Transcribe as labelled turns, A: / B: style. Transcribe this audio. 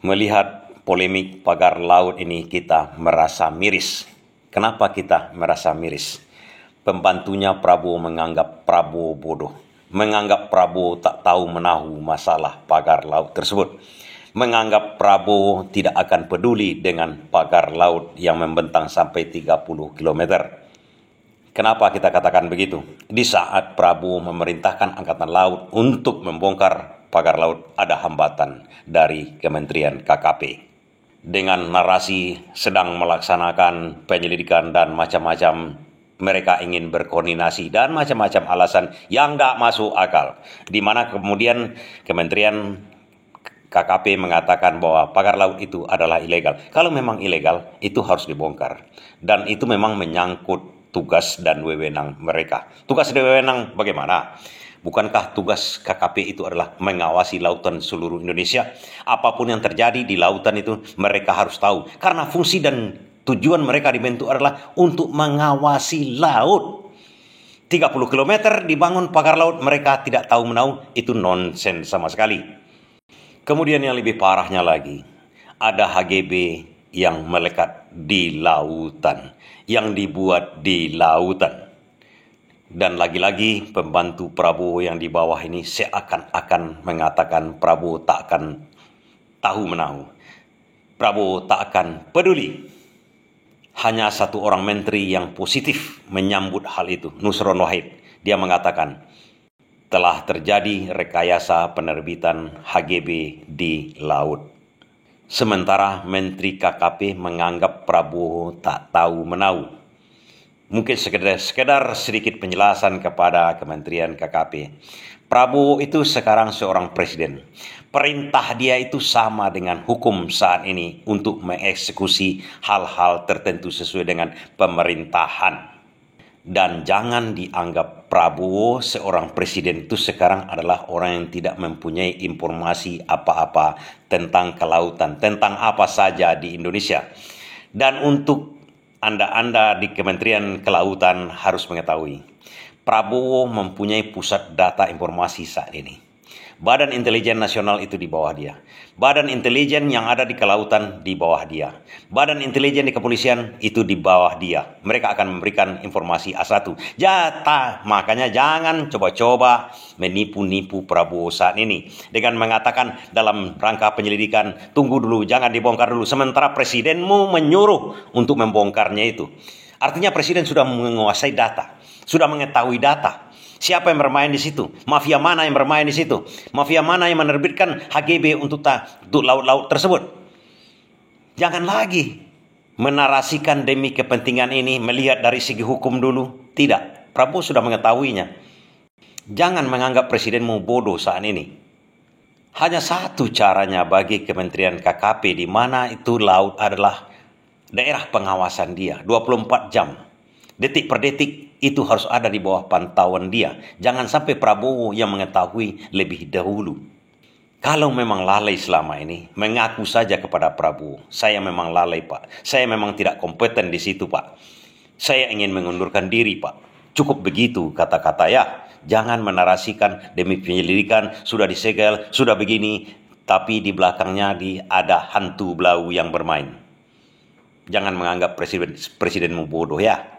A: Melihat polemik pagar laut ini kita merasa miris. Kenapa kita merasa miris? Pembantunya Prabowo menganggap Prabowo bodoh. Menganggap Prabowo tak tahu menahu masalah pagar laut tersebut. Menganggap Prabowo tidak akan peduli dengan pagar laut yang membentang sampai 30 km. Kenapa kita katakan begitu? Di saat Prabowo memerintahkan Angkatan Laut untuk membongkar pagar laut, ada hambatan dari Kementerian KKP. Dengan narasi sedang melaksanakan penyelidikan dan macam-macam, mereka ingin berkoordinasi dan macam-macam alasan yang tidak masuk akal. Di mana kemudian Kementerian KKP mengatakan bahwa pagar laut itu adalah ilegal. Kalau memang ilegal, itu harus dibongkar. Dan itu memang menyangkut tugas dan wewenang mereka. Tugas dan wewenang bagaimana? Bukankah tugas KKP itu adalah mengawasi lautan seluruh Indonesia? Apapun yang terjadi di lautan itu mereka harus tahu. Karena fungsi dan tujuan mereka dibentuk adalah untuk mengawasi laut. 30 km dibangun pagar laut, mereka tidak tahu menahu, itu nonsens sama sekali. Kemudian yang lebih parahnya lagi, ada HGB yang melekat di lautan, yang dibuat di lautan. Dan lagi-lagi pembantu Prabowo yang di bawah ini seakan-akan mengatakan Prabowo tak akan tahu menahu. Prabowo tak akan peduli. Hanya satu orang menteri yang positif menyambut hal itu, Nusron Wahid. Dia mengatakan, telah terjadi rekayasa penerbitan HGB di laut. Sementara Menteri KKP menganggap Prabowo tak tahu menahu. Mungkin sekedar sedikit penjelasan kepada Kementerian KKP. Prabowo itu sekarang seorang presiden. Perintah dia itu sama dengan hukum saat ini untuk mengeksekusi hal-hal tertentu sesuai dengan pemerintahan. Dan jangan dianggap Prabowo seorang presiden itu sekarang adalah orang yang tidak mempunyai informasi apa-apa tentang kelautan, tentang apa saja di Indonesia. Dan untuk Anda di Kementerian Kelautan harus mengetahui, Prabowo mempunyai pusat data informasi saat ini. Badan Intelijen Nasional itu di bawah dia. Badan intelijen yang ada di kelautan di bawah dia. Badan intelijen di kepolisian itu di bawah dia. Mereka akan memberikan informasi A1. Makanya jangan coba-coba menipu-nipu Prabowo saat ini. Dengan mengatakan dalam rangka penyelidikan, tunggu dulu, jangan dibongkar dulu. Sementara presidenmu menyuruh untuk membongkarnya itu. Artinya presiden sudah menguasai data. Sudah mengetahui data. Siapa yang bermain di situ? Mafia mana yang bermain di situ? Mafia mana yang menerbitkan HGB untuk laut-laut tersebut? Jangan lagi menarasikan demi kepentingan ini, melihat dari segi hukum dulu. Tidak, Prabowo sudah mengetahuinya. Jangan menganggap presidenmu bodoh saat ini. Hanya satu caranya bagi Kementerian KKP, di mana itu laut adalah daerah pengawasan dia, 24 jam. Detik per detik itu harus ada di bawah pantauan dia. Jangan sampai Prabowo yang mengetahui lebih dahulu. Kalau memang lalai selama ini, mengaku saja kepada Prabowo, saya memang lalai Pak. Saya memang tidak kompeten di situ Pak. Saya ingin mengundurkan diri Pak. Cukup begitu kata-kata ya. Jangan menarasikan demi penyelidikan, sudah disegel, sudah begini. Tapi di belakangnya ada hantu belau yang bermain. Jangan menganggap presidenmu bodoh ya.